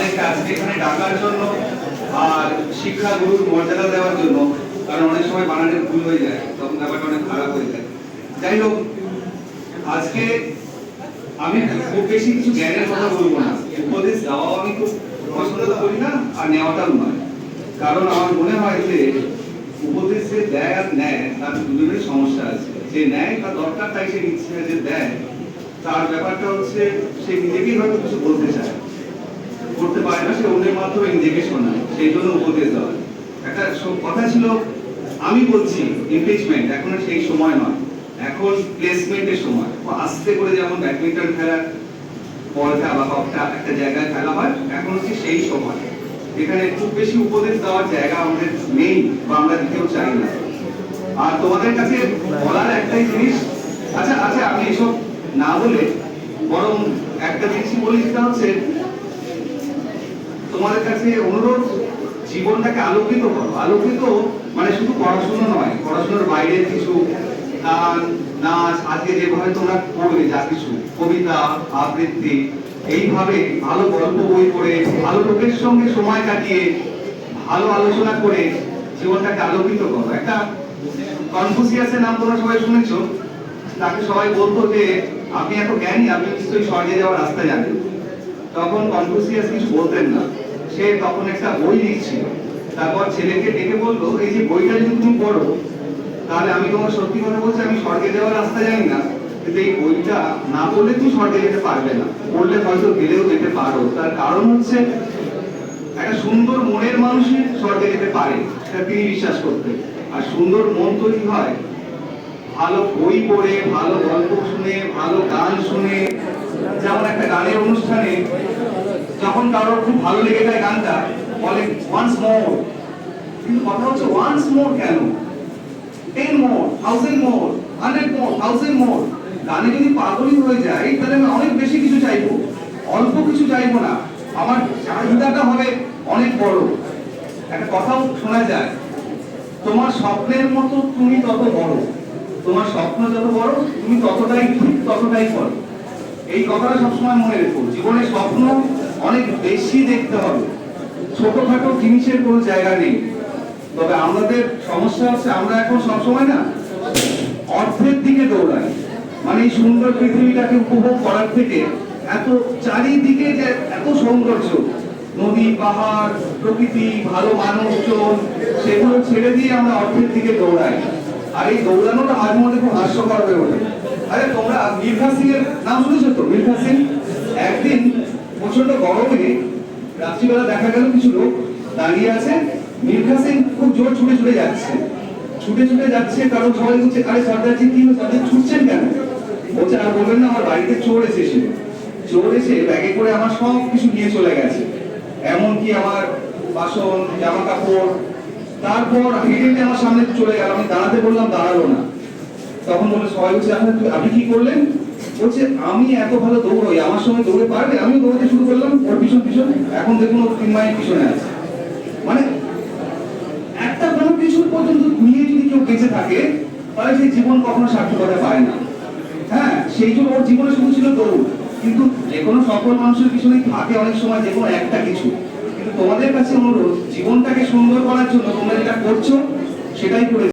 আমাদেরকে আজকে এখানে ডাকার জন্য আর শিক্ষা গুরুর মর্যাদা দেওয়ার জন্য। কারণ অনেক সময় বানানের ভুল হয়ে যায়, তখন ব্যাপারটা অনেক খারাপ হয়ে যায়। যাই হোক, আজকে আমি খুব বেশি কিছু জ্ঞানের কথা বলবো না। উপদেশ দেওয়াও আমি খুব পছন্দ করি না, আর নেওয়াটাও নয়। কারণ আমার মনে হয় যে উপদেশ যে দেয় আর নেয় তার দুজনের সমস্যা আছে। যে নেয় তার দরকার, তাই সে নিচ্ছে। যে দেয় তার ব্যাপারটা হচ্ছে সে নিজেকেই হয়তো কিছু বলতে চায়, করতে পারে না, সে অন্যের মাধ্যমে নিজেকে শোনায়, সেই জন্য উপদেশ দেওয়া। একটা কথা ছিল, আমি বলছি ইমপিচমেন্ট, এখন সেই সময় নয়, এখন প্লেসমেন্টের সময়। আস্তে করে যেমন ব্যাডমিন্টন খেলার বলটা বা কপটা একটা জায়গায় খেলা হয়, এখন হচ্ছে সেই সময়। এখানে খুব বেশি উপদেশ দেওয়ার জায়গা আমাদের নেই, বা আমরা দিতেও চাই না। আর তোমাদের কাছে বলার একটাই জিনিস, আচ্ছা আচ্ছা আমি এসব না বলে বরং একটা জিনিসই বলি, সেটা হচ্ছে তোমাদের কাছে অনুরোধ, জীবনটাকে আলোকিত করো। আলোকিত মানে শুধু পড়াশোনা নয়, পড়াশোনার বাইরে কিছু গান, নাচ, আজকে যেভাবে তোমরা করবে যা কিছু, কবিতা, আবৃত্তি, এইভাবে ভালো গল্প বই পড়ে, ভালো লোকের সঙ্গে সময় কাটিয়ে, ভালো আলোচনা করে জীবনটাকে আলোকিত করো। একটা কনফুসিয়াসের নাম তোমরা সবাই শুনেছো। তাকে সবাই বলতো যে আপনি এত জ্ঞানী, আপনি নিশ্চয়ই স্বর্গে যাওয়ার রাস্তা জানেন। তখন কনফুসিয়াস কিছু বলতেন না, সে তখন একটা বই লিখছিল। তারপর ছেলেকে ডেকে বললো, এই যে বইটা যদি তুমি পড়ো, তাহলে আমি তোমার সত্যি কথা বলছি, আমি স্বর্গে যাওয়ার রাস্তা জানি না, কিন্তু এই বইটা না পড়লে তুমি স্বর্গে যেতে পারবে না, পড়লে হয়তো গেলেও যেতে পারো। তার কারণ হচ্ছে একটা সুন্দর মনের মানুষই স্বর্গে যেতে পারে, সেটা তিনি বিশ্বাস করতেন। আর সুন্দর মন তৈরি হয় ভালো বই পড়ে, ভালো গল্প শুনে, ভালো গান শুনে। যেমন একটা গানের অনুষ্ঠানে যখন কারোর খুব ভালো লেগে যায় গানটা, বলে ওয়ান্স মোর। কিন্তু কথা হচ্ছে ওয়ান্স মোর কেন? 10 মোর, 1000 মোর, 100 মোর, 1000 মোর। গানে যদি পাগলই হয়ে যায়, তাহলে আমি অনেক বেশি কিছু চাইবো, অল্প কিছু চাইবো না। আমার চাহিদাটা হবে অনেক বড়। একটা কথাও শোনা যায়, তোমার স্বপ্নের মতো তুমি তত বড়। তোমার স্বপ্ন যত বড়, তুমি ততটাই ঠিক, ততটাই করো। এই কথাটা সবসময় মনে রেখো। জীবনে স্বপ্ন অনেক বেশি দেখতে হবে, ছোটখাটো জিনিসের কোনো জায়গা নেই। তবে আমাদের সমস্যা হচ্ছে, আমরা এখন সবসময় না অর্থের দিকে দৌড়াই। মানে এই সুন্দর পৃথিবীটাকে উপভোগ করার থেকে এত চারিদিকে যে এত সৌন্দর্য, নদী, পাহাড়, প্রকৃতি, ভালো মানুষজন, সেগুলো ছেড়ে দিয়ে আমরা অর্থের দিকে দৌড়াই। আর এই দৌড়ানোটা মাঝে মধ্যে খুব হাস্যকর হয়ে ওঠে। আরে তোমরা মিলখা সিং এর নাম শুনেছো তো? মিলখা সিং একদিন প্রচন্ড গরমে রাত্রিবেলা দেখা গেল কিছু লোক দাঁড়িয়ে আছে। মিলখা সিং খুব জোর ছুটে যাচ্ছে, কারণ সবাই বলছে, আরে সর্দারজি কি হচ্ছে, ছুটছেন কেন? বলছে, আর বলবেন না, আমার বাড়িতে চোর এসেছিল। চোর এসে ব্যাগে করে আমার সব কিছু নিয়ে চলে গেছে, এমনকি আমার বাসন, জামা কাপড়। তারপর হেঁটে আমার সামনে চলে গেল, আমি দাঁড়াতে বললাম, দাঁড়ালো না। তখন বলে সবাই বলছে, আপনি কি করলেন? বলছে, আমি এত ভালো দৌড়ই, আমার সঙ্গে দৌড়ে পারবে? আমিও দৌড়াতে শুরু করলাম ওর পিছন পিছন। এখন দেখুন ও 3 মাইল পিছনে আছে। মানে একটা কোনো কিছু পর্যন্ত নিয়ে যদি কেউ বেঁচে থাকে, তাহলে সেই জীবন কখনো সার্থকতা পায় না। হ্যাঁ, সেই জন্য ওর জীবনে শুধু ছিল দৌড়। কিন্তু যে কোনো সফল মানুষের পিছনেই থাকে অনেক সময় যে কোনো একটা কিছু। কিন্তু তোমাদের কাছে অনুরোধ, জীবনটাকে সুন্দর করার জন্য তোমরা যেটা করছো সেটাই করে